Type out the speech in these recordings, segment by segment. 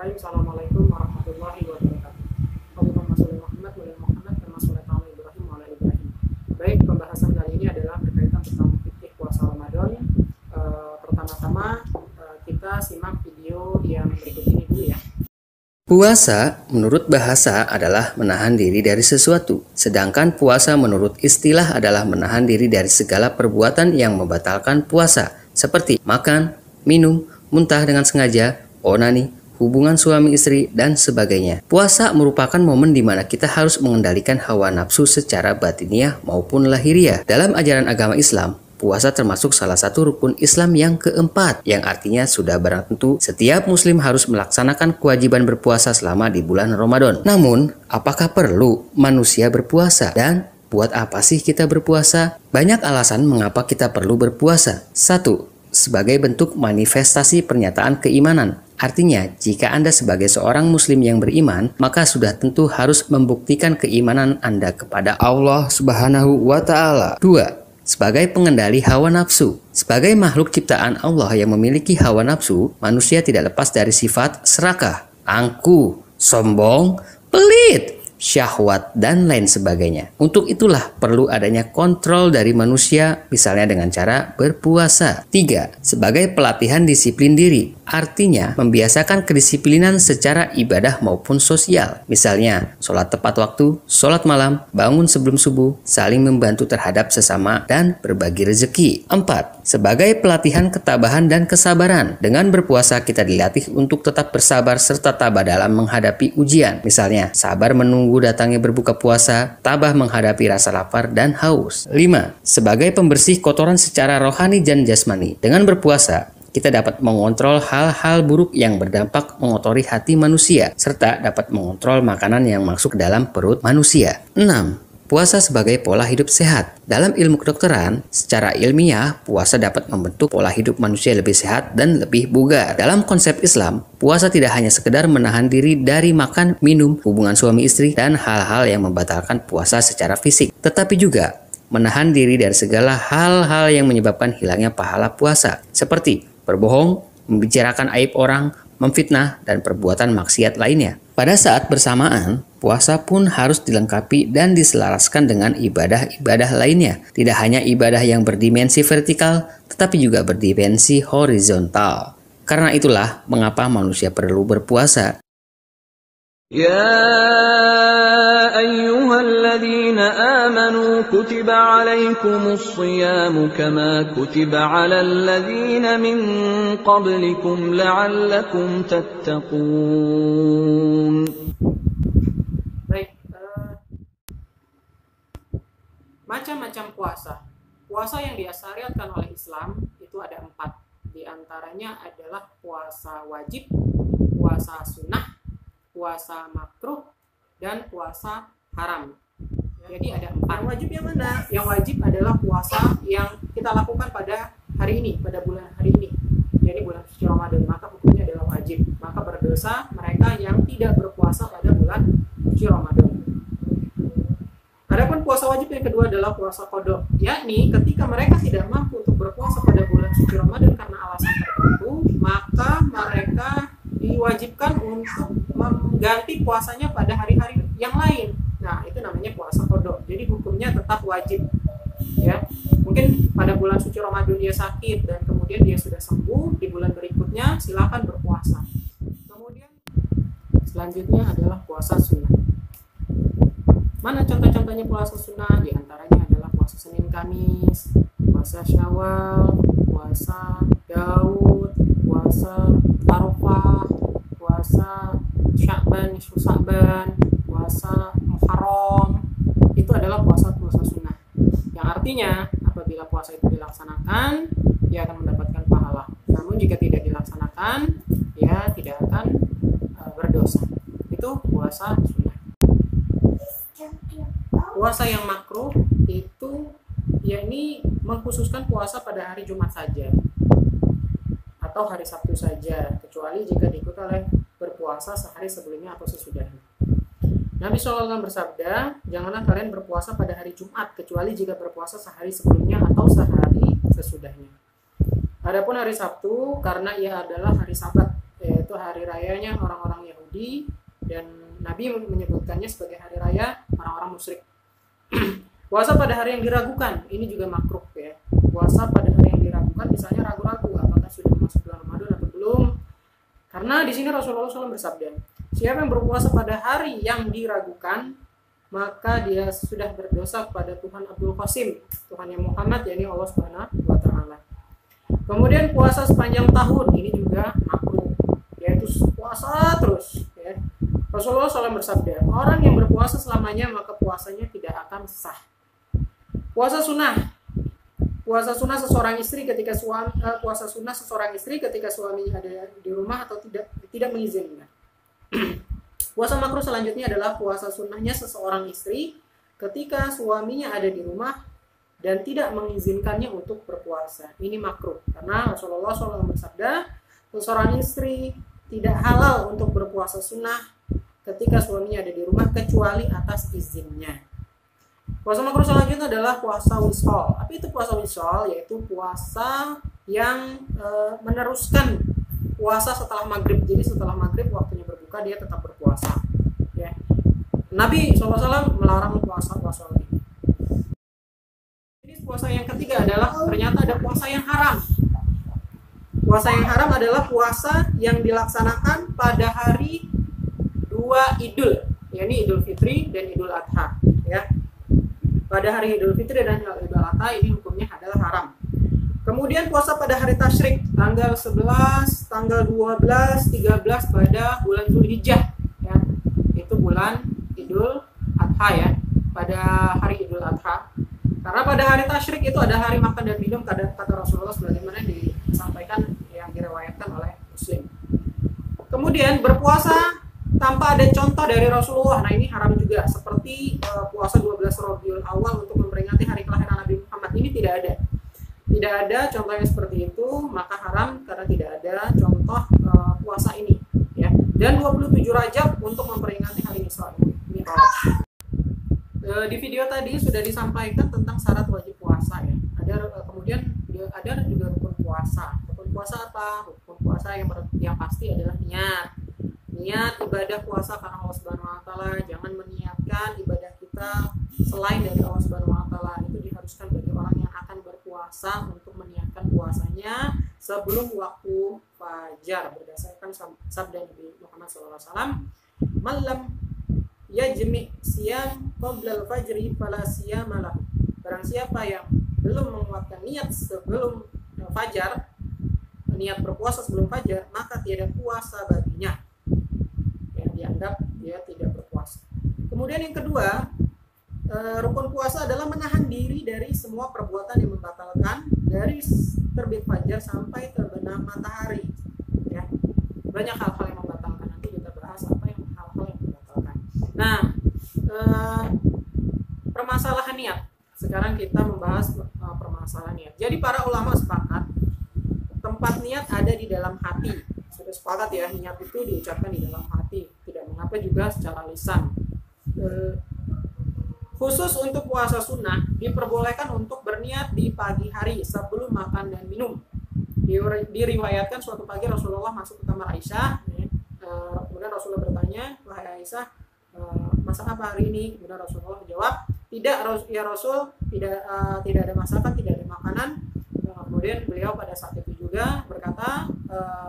Bismillahirrahmanirrahim. Assalamualaikum warahmatullahi wabarakatuh. Allahumma sholli Muhammad wa ala Muhammad kama shallaita ala Ibrahim wa ala Ibrahim. Baik, pembahasan kali ini adalah berkaitan tentang fikih puasa Ramadan. Pertama-tama kita simak video yang berikut ini dulu ya. Puasa menurut bahasa adalah menahan diri dari sesuatu, sedangkan puasa menurut istilah adalah menahan diri dari segala perbuatan yang membatalkan puasa, seperti makan, minum, muntah dengan sengaja, onani, hubungan suami istri, dan sebagainya. Puasa merupakan momen di mana kita harus mengendalikan hawa nafsu secara batiniah maupun lahiriah. Dalam ajaran agama Islam, puasa termasuk salah satu rukun Islam yang keempat, yang artinya sudah barang tentu setiap muslim harus melaksanakan kewajiban berpuasa selama di bulan Ramadan. Namun, apakah perlu manusia berpuasa? Dan buat apa sih kita berpuasa? Banyak alasan mengapa kita perlu berpuasa. 1. Sebagai bentuk manifestasi pernyataan keimanan. Artinya, jika Anda sebagai seorang muslim yang beriman, maka sudah tentu harus membuktikan keimanan Anda kepada Allah Subhanahu wa Ta'ala. 2. Sebagai pengendali hawa nafsu. Sebagai makhluk ciptaan Allah yang memiliki hawa nafsu, manusia tidak lepas dari sifat serakah, angkuh, sombong, pelit, syahwat, dan lain sebagainya. Untuk itulah perlu adanya kontrol dari manusia, misalnya dengan cara berpuasa. 3. Sebagai pelatihan disiplin diri. Artinya, membiasakan kedisiplinan secara ibadah maupun sosial. Misalnya, sholat tepat waktu, sholat malam, bangun sebelum subuh, saling membantu terhadap sesama, dan berbagi rezeki. 4. Sebagai pelatihan ketabahan dan kesabaran. Dengan berpuasa, kita dilatih untuk tetap bersabar serta tabah dalam menghadapi ujian. Misalnya, sabar menunggu datangnya berbuka puasa, tabah menghadapi rasa lapar dan haus. 5. Sebagai pembersih kotoran secara rohani dan jasmani. Dengan berpuasa, kita dapat mengontrol hal-hal buruk yang berdampak mengotori hati manusia, serta dapat mengontrol makanan yang masuk ke dalam perut manusia. 6. Puasa sebagai pola hidup sehat. Dalam ilmu kedokteran, secara ilmiah, puasa dapat membentuk pola hidup manusia lebih sehat dan lebih bugar. Dalam konsep Islam, puasa tidak hanya sekedar menahan diri dari makan, minum, hubungan suami istri, dan hal-hal yang membatalkan puasa secara fisik, tetapi juga menahan diri dari segala hal-hal yang menyebabkan hilangnya pahala puasa, seperti berbohong, membicarakan aib orang, memfitnah, dan perbuatan maksiat lainnya. Pada saat bersamaan, puasa pun harus dilengkapi dan diselaraskan dengan ibadah-ibadah lainnya. Tidak hanya ibadah yang berdimensi vertikal, tetapi juga berdimensi horizontal. Karena itulah mengapa manusia perlu berpuasa. يا أيها الذين آمنوا كتب عليكم الصيام كما كتب على الذين من قبلكم لعلكم تتقون. Baik, macam-macam puasa. Puasa yang disyariatkan oleh Islam itu ada 4. Di antaranya adalah puasa wajib, puasa sunnah, puasa makruh, dan puasa haram. Jadi ada 4. Yang wajib yang mana? Yang wajib adalah puasa yang kita lakukan pada hari ini, pada bulan hari ini. Jadi bulan suci Ramadan, maka hukumnya adalah wajib. Maka berdosa mereka yang tidak berpuasa pada bulan suci Ramadan. Adapun puasa wajib yang kedua adalah puasa qada, yakni ketika mereka tidak mampu untuk berpuasa pada bulan suci Ramadan karena alasan tertentu, maka mereka diwajibkan untuk mengganti puasanya pada hari-hari yang lain. Nah, itu namanya puasa qada. Jadi hukumnya tetap wajib. Ya. Mungkin pada bulan suci Ramadan dia sakit dan kemudian dia sudah sembuh, di bulan berikutnya silakan berpuasa. Kemudian selanjutnya adalah puasa sunnah. Mana contoh-contohnya puasa sunnah? Di antaranya adalah puasa Senin Kamis, puasa Syawal, puasa Daud, puasa Arafah, puasa Sya'ban, nisfu Sya'ban, puasa Muharram. Itu adalah puasa-puasa sunnah. Yang artinya apabila puasa itu dilaksanakan, dia akan mendapatkan pahala. Namun jika tidak dilaksanakan, dia tidak akan berdosa. Itu puasa sunnah. Puasa yang makruh itu yakni mengkhususkan puasa pada hari Jumat saja atau hari Sabtu saja, kecuali jika diikuti oleh berpuasa sehari sebelumnya atau sesudahnya. Nabi SAW bersabda, janganlah kalian berpuasa pada hari Jumat kecuali jika berpuasa sehari sebelumnya atau sehari sesudahnya. Adapun hari Sabtu, karena ia adalah hari Sabat, yaitu Itu hari rayanya orang-orang Yahudi, dan Nabi menyebutkannya sebagai hari raya orang-orang musyrik. Puasa pada hari yang diragukan, ini juga makruh ya. Puasa pada hari yang diragukan, misalnya ragu-ragu apakah sudah masuk bulan Ramadan atau belum. Karena di sini Rasulullah SAW bersabda, siapa yang berpuasa pada hari yang diragukan, maka dia sudah berdosa kepada Tuhan Abdul Qasim, Tuhan yang Muhammad, yakni Allah Subhanahu wa Ta'ala. Kemudian puasa sepanjang tahun, ini juga makruh, yaitu puasa terus ya. Rasulullah SAW bersabda, orang yang berpuasa selamanya maka puasanya tidak akan sah. Puasa sunnah seseorang istri ketika suaminya ada di rumah atau tidak mengizinkan. Puasa makruh selanjutnya adalah puasa sunnahnya seseorang istri ketika suaminya ada di rumah dan tidak mengizinkannya untuk berpuasa. Ini makruh karena Rasulullah SAW bersabda, seseorang istri tidak halal untuk berpuasa sunnah ketika suaminya ada di rumah kecuali atas izinnya. Puasa makruh selanjutnya adalah puasa wishol. Apa itu puasa wishol? Yaitu puasa yang meneruskan puasa setelah maghrib. Jadi setelah maghrib waktunya berbuka dia tetap berpuasa. Ya. Nabi SAW melarang puasa ini. Jadi puasa yang ketiga adalah ternyata ada puasa yang haram. Puasa yang haram adalah puasa yang dilaksanakan pada hari dua Idul, yakni Idul Fitri dan Idul Adha. Ya. Pada hari Idul Fitri dan Idul Adha ini hukumnya adalah haram. Kemudian puasa pada hari tasyrik, tanggal 11, tanggal 12, 13 pada bulan Zulhijjah ya. Itu bulan Idul Adha ya, pada hari Idul Adha. Karena pada hari tasyrik itu ada hari makan dan minum, kata Rasulullah sebagaimana disampaikan yang diriwayatkan oleh Muslim. Kemudian berpuasa tanpa ada contoh dari Rasulullah. Nah ini haram juga, seperti puasa 12 Rabiul Awal untuk memperingati hari kelahiran Nabi Muhammad. Ini tidak ada contohnya seperti itu, maka haram karena tidak ada contoh puasa ini ya. Dan 27 Rajab untuk memperingati hari Isra Mi'raj. Di video tadi sudah disampaikan tentang syarat wajib puasa ya. Kemudian ada juga rukun puasa. Rukun puasa apa? Rukun puasa yang pasti adalah niat ibadah puasa karena Allah Subhanahu wa Ta'ala. Jangan meniatkan ibadah kita selain dari Allah Subhanahu wa Ta'ala. Itu diharuskan bagi orang yang akan berpuasa untuk meniatkan puasanya sebelum waktu fajar, berdasarkan sabda Nabi Muhammad SAW, malam yajmi siyam qabla al-fajri fala siyama lahu. Barang siapa yang belum menguatkan niat sebelum fajar, niat berpuasa sebelum fajar, maka tiada puasa baginya. Dianggap dia tidak berpuasa. Kemudian yang kedua, rukun puasa adalah menahan diri dari semua perbuatan yang membatalkan dari terbit fajar sampai terbenam matahari. Ya, banyak hal-hal yang membatalkan. Nanti kita bahas apa yang hal-hal yang membatalkan. Nah, permasalahan niat. Sekarang kita membahas permasalahan niat. Jadi para ulama sepakat tempat niat ada di dalam hati. Sudah sepakat ya, niat itu diucapkan di dalam hati, tidak mengapa juga secara lisan. Khusus untuk puasa sunnah diperbolehkan untuk berniat di pagi hari sebelum makan dan minum. Diriwayatkan suatu pagi Rasulullah masuk ke kamar Aisyah, kemudian Rasulullah bertanya, wahai Aisyah, masak apa hari ini? Kemudian Rasulullah menjawab, tidak ya Rasul, tidak ada masakan, tidak ada makanan. Kemudian beliau pada saat itu juga berkata,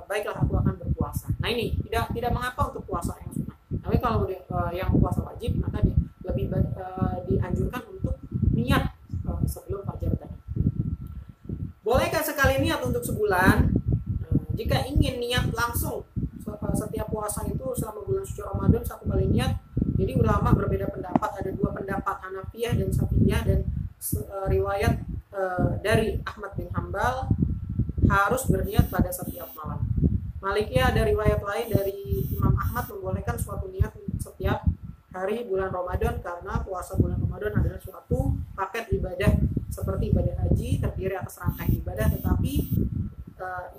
baiklah aku akan berpuasa. Nah ini tidak mengapa untuk puasa yang sunnah. Tapi kalau yang puasa wajib maka lebih dianjurkan untuk niat sebelum fajar tadi. Bolehkah sekali niat untuk sebulan? Jika ingin niat langsung setiap puasa itu selama bulan suci Ramadan satu kali niat. Jadi ulama berbeda pendapat, ada dua pendapat, Hanafiyah dan Syafi'iyah, dan riwayat dari Ahmad bin Hambal harus berniat pada setiap malam. Malikiyah ada riwayat lain dari Imam Ahmad membolehkan suatu niat untuk setiap hari bulan Ramadan karena puasa bulan Ramadan adalah suatu paket ibadah seperti ibadah haji terdiri atas rangkaian ibadah, tetapi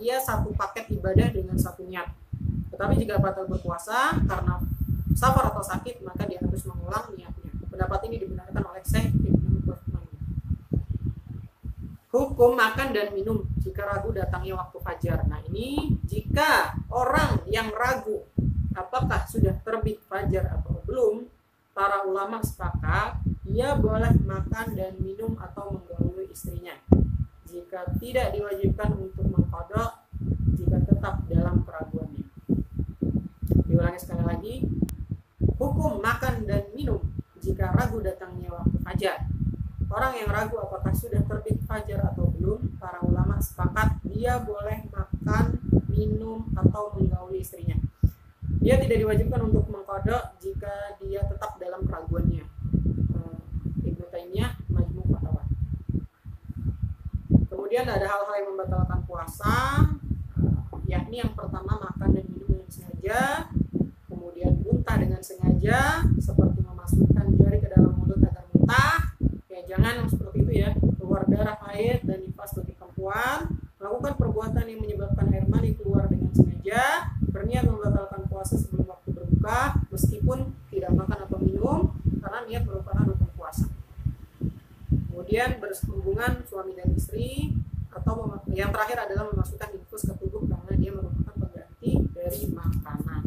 ia satu paket ibadah dengan satu niat. Tetapi jika batal berpuasa karena safar atau sakit maka dia harus mengulang niatnya. Pendapat ini dibenarkan oleh Syekh Ibnu Utsaimin. Hukum makan dan minum jika ragu datangnya waktu fajar. Nah, ini jika orang yang ragu apakah sudah terbit fajar atau belum, para ulama sepakat ia boleh makan dan minum atau menggauli istrinya jika tidak diwajibkan untuk mengqadha jika tetap dalam keraguannya. Diulangi sekali lagi, hukum makan dan minum jika ragu datangnya waktu fajar. Orang yang ragu apakah sudah terbit fajar atau belum, para ulama sepakat dia boleh makan, minum, atau menggauli istrinya. Dia tidak diwajibkan untuk mengqadha jika dia tetap dalam keraguannya. Ibnu Taimiyah, Majmu' Fatawa. Kemudian ada hal-hal yang membatalkan puasa, yakni yang pertama makan dan minum dengan sengaja, kemudian muntah dengan sengaja, seperti memasukkan jari ke dalam mulut agar muntah. Jangan yang seperti itu ya, keluar darah, haid, dan nifas bagi perempuan, melakukan perbuatan yang menyebabkan air mani keluar dengan sengaja, berniat membatalkan puasa sebelum waktu berbuka, meskipun tidak makan atau minum, karena niat merupakan rukun puasa. Kemudian berhubungan suami dan istri, atau yang terakhir adalah memasukkan infus ke tubuh karena dia merupakan pengganti dari makanan.